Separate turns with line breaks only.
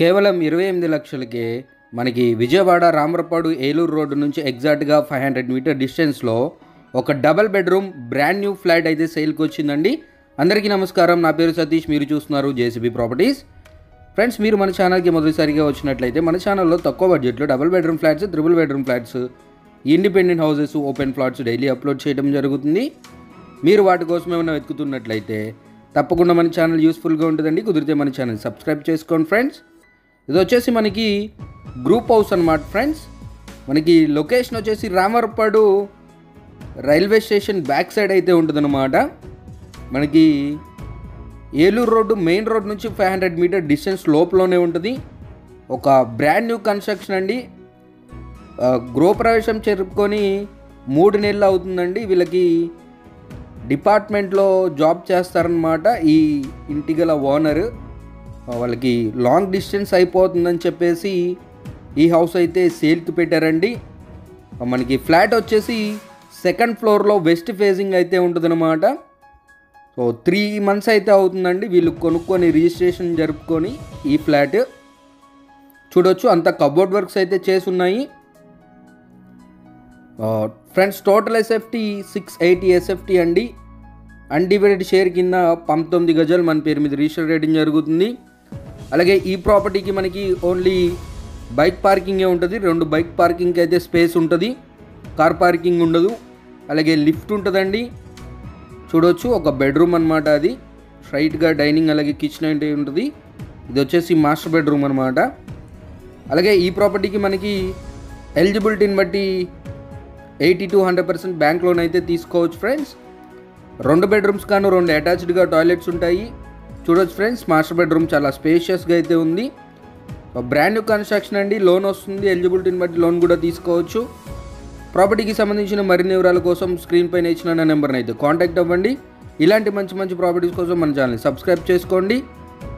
కేవలం 28 లక్షలకే మనకి విజయవాడ రామరపాడు ఏలూరు రోడ్డు నుంచి ఎగ్జాక్ట్గా 500 మీటర్ డిస్టెన్స్లో ఒక double bedroom brand new flat అయితే సేల్కి వచ్చిందండి. అందరికీ నమస్కారం, నా పేరు సతీష్, మీరు చూస్తున్నారు జేసీబీ ప్రాపర్టీస్. ఫ్రెండ్స్, మీరు మన ఛానల్కి మొదటిసారిగా వచ్చినట్లయితే మన ఛానల్లో తక్కువ బడ్జెట్లో double bedroom flats, triple bedroom flats, independent houses, open plots daily upload చేయడం జరుగుతుంది. మీరు వాటి కోసం ఏమైనా వెతుకుతున్నట్లయితే తప్పకుండా మన ఛానల్ యూస్ఫుల్గా ఉంటుందండి. కుదిరితే మన ఛానల్ సబ్స్క్రైబ్ చేసుకోండి ఫ్రెండ్స్. ఇది వచ్చేసి మనకి గ్రూప్ హౌస్ అన్నమాట ఫ్రెండ్స్. మనకి లొకేషన్ వచ్చేసి Ramarapadu railway station back side అయితే ఉంటుందన్నమాట. మనకి ఏలూరు రోడ్డు మెయిన్ రోడ్ నుంచి 500 మీటర్ డిస్టెన్స్ లోపలనే ఉంటుంది. ఒక బ్రాండ్ న్యూ కన్స్ట్రక్షన్ అండి. గృహప్రవేశం జరుపుకొని 3 నెలలు అవుతుందండి. వీళ్ళకి డిపార్ట్మెంట్లో జాబ్ చేస్తారనమాట. ఈ ఇంటి గల ఓనర్ వాళ్ళకి లాంగ్ డిస్టెన్స్ అయిపోతుందని చెప్పేసి ఈ హౌస్ అయితే సేల్కి పెట్టారండి. మనకి ఫ్లాట్ వచ్చేసి సెకండ్ ఫ్లోర్లో వెస్ట్ ఫేసింగ్ అయితే ఉంటుందన్నమాట. సో 3 months అయితే అవుతుందండి వీళ్ళు కొనుక్కొని రిజిస్ట్రేషన్ జరుపుకొని. ఈ ఫ్లాట్ చూడొచ్చు, అంత కబోర్డ్ వర్క్స్ అయితే చేసి ఉన్నాయి ఫ్రెండ్స్. టోటల్ ఎస్ఎఫ్టీ 680 ఎస్ఎఫ్టీ అండి. అన్డివైడెడ్ షేర్ కింద 19 గజాలు మన పేరు మీద రిజిస్టర్ చేయడం జరుగుతుంది. అలాగే ఈ ప్రాపర్టీకి మనకి ఓన్లీ బైక్ పార్కింగే ఉంటుంది. 2 బైక్ పార్కింగ్కి అయితే స్పేస్ ఉంటుంది, కార్ పార్కింగ్ ఉండదు. అలాగే లిఫ్ట్ ఉంటుందండి. చూడవచ్చు, ఒక బెడ్రూమ్ అనమాట. అది స్ట్రైట్గా డైనింగ్ అలాగే కిచెన్ అయితే ఉంటుంది. ఇది వచ్చేసి మాస్టర్ బెడ్రూమ్ అనమాట. అలాగే ఈ ప్రాపర్టీకి మనకి ఎలిజిబిలిటీని బట్టి 80 to 100% బ్యాంక్ లోన్ అయితే తీసుకోవచ్చు ఫ్రెండ్స్. 2 బెడ్రూమ్స్ కాను 2 అటాచ్డ్గా టాయిలెట్స్ ఉంటాయి. చూడొచ్చు ఫ్రెండ్స్, మాస్టర్ బెడ్రూమ్ చాలా స్పేషియస్గా అయితే ఉంది. బ్రాండ్ న్యూ కన్స్ట్రక్షన్ అండి. లోన్ వస్తుంది, ఎలిజిబిలిటీని బట్టి లోన్ కూడా తీసుకోవచ్చు. ప్రాపర్టీకి సంబంధించిన మరిన్ని వివరాల కోసం స్క్రీన్ పైన ఇచ్చిన నెంబర్ని అయితే కాంటాక్ట్ అవ్వండి. ఇలాంటి మంచి మంచి ప్రాపర్టీస్ కోసం మన ఛానల్ని సబ్స్క్రైబ్ చేసుకోండి.